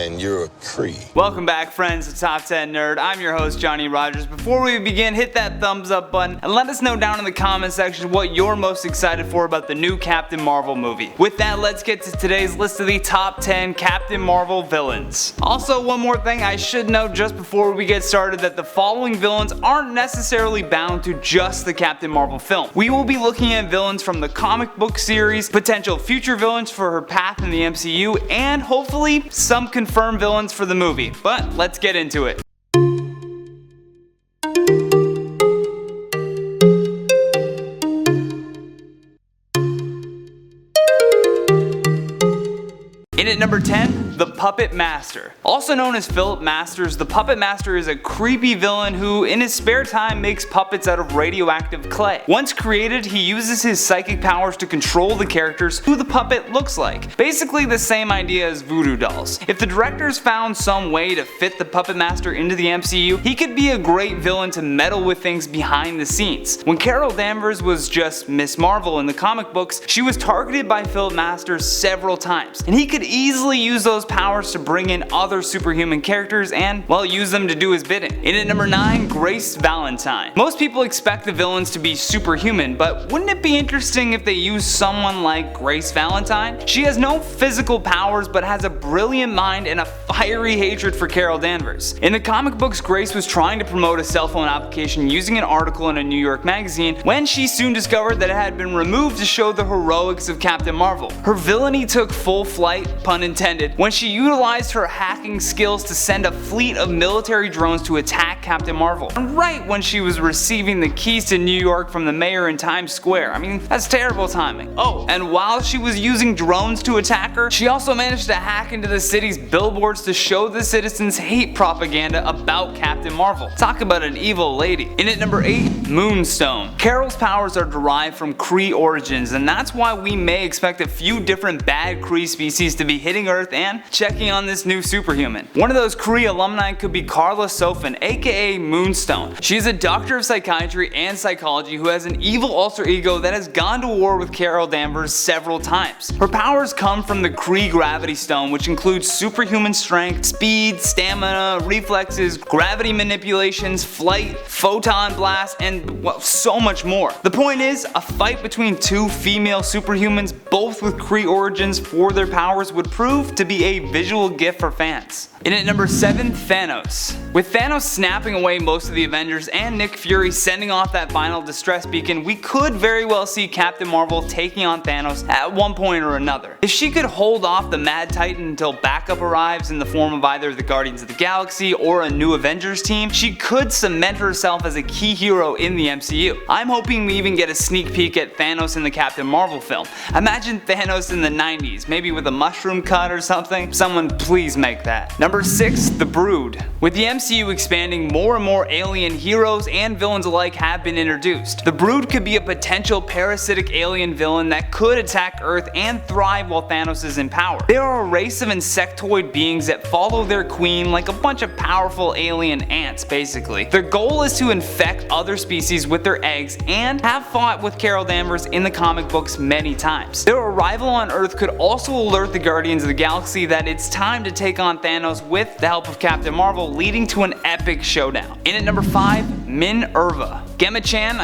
and you're a Kree. Welcome back, friends, to Top 10 Nerd. I'm your host, Johnny Rogers. Before we begin, hit that thumbs up button and let us know down in the comment section what you're most excited for about the new Captain Marvel movie. With that, let's get to today's list of the top 10 Captain Marvel villains. Also, one more thing I should note just before we get started, that the following villains aren't necessarily bound to just the Captain Marvel film. We will be looking at villains from the comic book series, potential future villains for her path in the MCU, and hopefully some confirmed villains for the movie. But let's get into it. In at number 10, the Puppet Master. Also known as Philip Masters, the Puppet Master is a creepy villain who in his spare time makes puppets out of radioactive clay. Once created, he uses his psychic powers to control the characters who the puppet looks like. Basically the same idea as voodoo dolls. If the directors found some way to fit the Puppet Master into the MCU, he could be a great villain to meddle with things behind the scenes. When Carol Danvers was just Miss Marvel in the comic books, she was targeted by Philip Masters several times, and he could easily use those powers to bring in other superhuman characters and, well, use them to do his bidding. In at number 9, Grace Valentine. Most people expect the villains to be superhuman, but wouldn't it be interesting if they used someone like Grace Valentine? She has no physical powers but has a brilliant mind and a fiery hatred for Carol Danvers. In the comic books, Grace was trying to promote a cell phone application using an article in a New York magazine when she soon discovered that it had been removed to show the heroics of Captain Marvel. Her villainy took full flight, pun intended, when she utilized her hacking skills to send a fleet of military drones to attack Captain Marvel. And right when she was receiving the keys to New York from the mayor in Times Square. I mean, that's terrible timing. Oh, and while she was using drones to attack her, she also managed to hack into the city's billboards to show the citizens hate propaganda about Captain Marvel. Talk about an evil lady. In at number 8, Moonstone. Carol's powers are derived from Kree origins, and that's why we may expect a few different bad Kree species to be hitting Earth and checking on this new superhuman. One of those Kree alumni could be Karla Sofin, aka Moonstone. She is a doctor of psychiatry and psychology who has an evil alter ego that has gone to war with Carol Danvers several times. Her powers come from the Kree Gravity Stone, which includes superhuman strength, speed, stamina, reflexes, gravity manipulations, flight, photon blast, and well, so much more. The point is, a fight between two female superhumans, both with Kree origins for their powers, would prove to be a visual gift for fans. In at number 7, Thanos. With Thanos snapping away most of the Avengers and Nick Fury sending off that final distress beacon, we could very well see Captain Marvel taking on Thanos at one point or another. If she could hold off the Mad Titan until backup arrives in the form of either the Guardians of the Galaxy or a new Avengers team, she could cement herself as a key hero in the MCU. I'm hoping we even get a sneak peek at Thanos in the Captain Marvel film. Imagine Thanos in the 90s, maybe with a mushroom cut or something. Someone please make that. Number 6, The Brood. With the MCU expanding, more and more alien heroes and villains alike have been introduced. The Brood could be a potential parasitic alien villain that could attack Earth and thrive while Thanos is in power. They are a race of insectoid beings that follow their queen like a bunch of powerful alien ants, basically. Their goal is to infect other species with their eggs and have fought with Carol Danvers in the comic books many times. Their arrival on Earth could also alert the Guardians of the Galaxy that it's time to take on Thanos with the help of Captain Marvel, leading to an epic showdown. In at number 5, Min-Erva. Gemma-chan,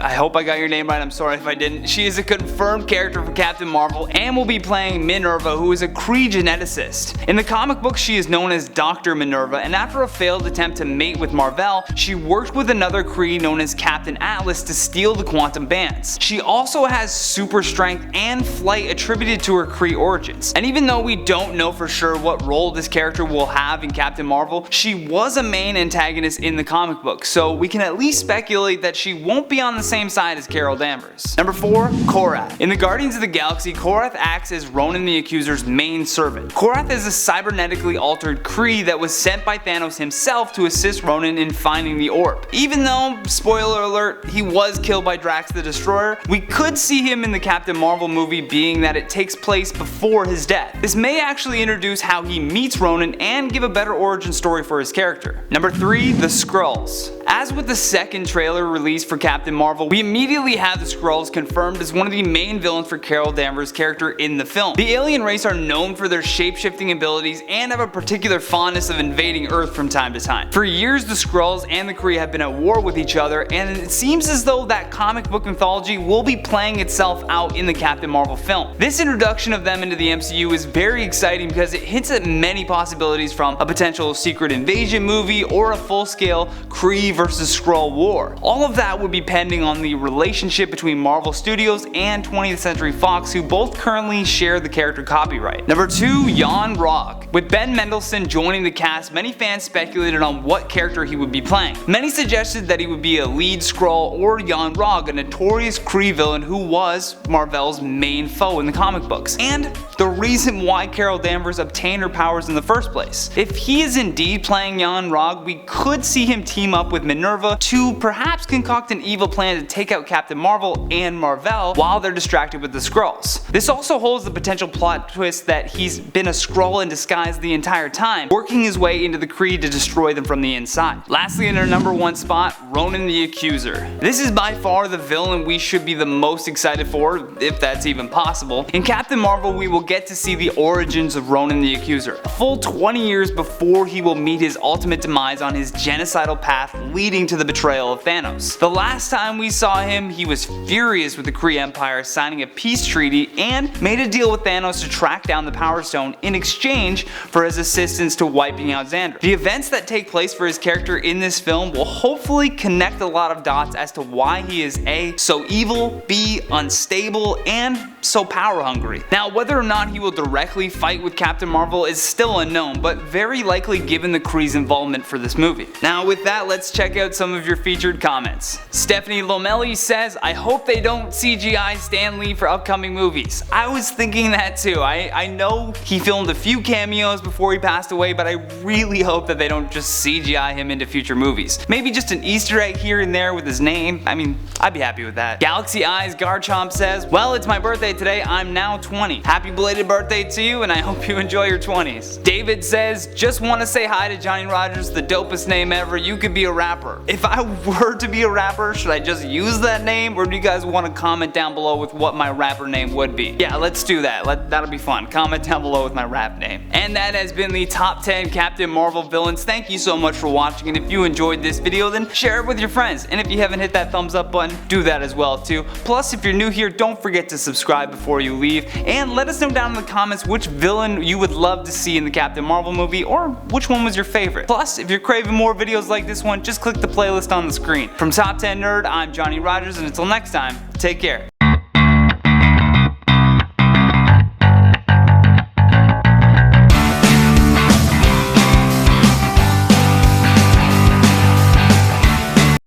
I hope I got your name right, I'm sorry if I didn't. She is a confirmed character for Captain Marvel and will be playing Min-Erva, who is a Kree geneticist. In the comic book, she is known as Dr. Min-Erva, and after a failed attempt to mate with Mar-Vell, she worked with another Kree known as Captain Atlas to steal the quantum bands. She also has super strength and flight attributed to her Kree origins. And even though we don't know for sure what role this character will have in Captain Marvel, she was a main antagonist in the comic book, so we can at least speculate that she won't be on the same side as Carol Danvers. Number 4, KORATH. In the Guardians of the Galaxy, KORATH acts as Ronan the Accuser's main servant. KORATH is a cybernetically altered Kree that was sent by Thanos himself to assist Ronan in finding the orb. Even though, spoiler alert, he was killed by Drax the Destroyer, we could see him in the Captain Marvel movie, being that it takes place before his death. This may actually introduce how he meets Ronan and give a better origin story for his character. Number 3, the SKRULLS. As with the second trailer released for Captain Marvel, Marvel, we immediately have the Skrulls confirmed as one of the main villains for Carol Danvers' character in the film. The alien race are known for their shape-shifting abilities and have a particular fondness of invading Earth from time to time. For years, the Skrulls and the Kree have been at war with each other, and it seems as though that comic book mythology will be playing itself out in the Captain Marvel film. This introduction of them into the MCU is very exciting because it hints at many possibilities, from a potential secret invasion movie or a full-scale Kree versus Skrull war. All of that would be pending on the relationship between Marvel Studios and 20th Century Fox, who both currently share the character copyright. Number 2, yon-rogg. With Ben Mendelsohn joining the cast, many fans speculated on what character he would be playing. Many suggested that he would be a lead Skrull or yon-rogg, a notorious Kree villain who was Mar-Vell's main foe in the comic books, and the reason why Carol Danvers obtained her powers in the first place. If he is indeed playing yon-rogg, we could see him team up with Minerva to perhaps concoct an evil plan to take out Captain Marvel and Mar-Vell while they're distracted with the Skrulls. This also holds the potential plot twist that he's been a Skrull in disguise the entire time, working his way into the Kree to destroy them from the inside. Lastly, in our number 1 spot, Ronan the Accuser. This is by far the villain we should be the most excited for, if that's even possible. In Captain Marvel, we will get to see the origins of Ronan the Accuser, a full 20 years before he will meet his ultimate demise on his genocidal path leading to the betrayal of Thanos. The last time we saw him, he was furious with the Kree Empire, signing a peace treaty and made a deal with Thanos to track down the Power Stone in exchange for his assistance to wiping out Xandar. The events that take place for his character in this film will hopefully connect a lot of dots as to why he is A, so evil, B, unstable, and so power hungry. Now, whether or not he will directly fight with Captain Marvel is still unknown, but very likely given the Kree's involvement for this movie. Now with that, let's check out some of your featured comments. Stephanie Lomelli says, I hope they don't CGI Stan Lee for upcoming movies. I was thinking that too. I know he filmed a few cameos before he passed away, but I really hope that they don't just CGI him into future movies. Maybe just an Easter egg here and there with his name. I mean, I'd be happy with that. Galaxy Eyes Garchomp says, well, it's my birthday today, I'm now 20. Happy belated birthday to you, and I hope you enjoy your 20s. David says, just want to say hi to Johnny Rogers, the dopest name ever. You could be a rapper. If I were to be a rapper, should I just use that name, or do you guys want to comment down below with what my rapper name would be? Yeah, let's do that. That'll be fun. Comment down below with my rap name. And that has been the top 10 Captain Marvel villains. Thank you so much for watching, and if you enjoyed this video, then share it with your friends. And if you haven't hit that thumbs up button, do that as well too. Plus, if you're new here, don't forget to subscribe before you leave, and let us know down in the comments which villain you would love to see in the Captain Marvel movie, or which one was your favorite. Plus, if you're craving more videos like this one, just click the playlist on the screen. From Top 10 Nerd, I'm Johnny Rogers, and until next time, take care.